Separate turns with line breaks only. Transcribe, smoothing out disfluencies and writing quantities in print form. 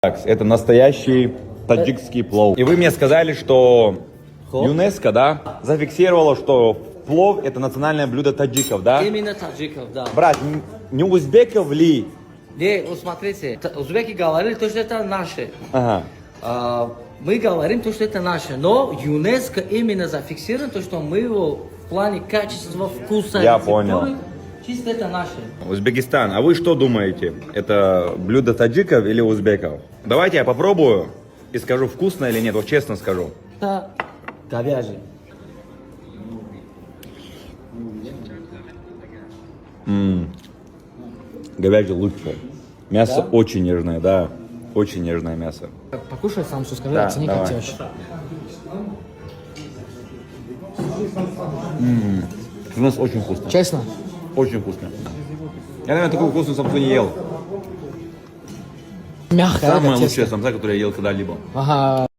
Это настоящий таджикский плов. И вы мне сказали, что ЮНЕСКО, да, зафиксировало, что плов это национальное блюдо таджиков, да?
Именно таджиков, да.
Брат, не узбеков ли?
Не, вот смотрите, узбеки говорили, то, что это наше.
Ага.
Мы говорим то, что это наше, но ЮНЕСКО именно зафиксировано, то, что мы его в плане качества, вкуса,
Я
рецептуры,
понял.
чисто это наше.
Узбекистан, а вы что думаете? Это блюдо таджиков или узбеков? Давайте я попробую и скажу, вкусно или нет, вот честно скажу.
Это говяжий.
Говяжье лучше. Мясо
Да?
очень нежное, да. Очень нежное мясо.
Покушай сам, все скажи,
Да,
оцени,
давай.
как тебе вообще.
У нас очень вкусно.
Честно?
Очень вкусно. Я, наверное, такую вкусную самсу не ел.
Мягкое,
Самое
это
лучшее
тесто.
самса, которое я ел когда-либо.
Ага.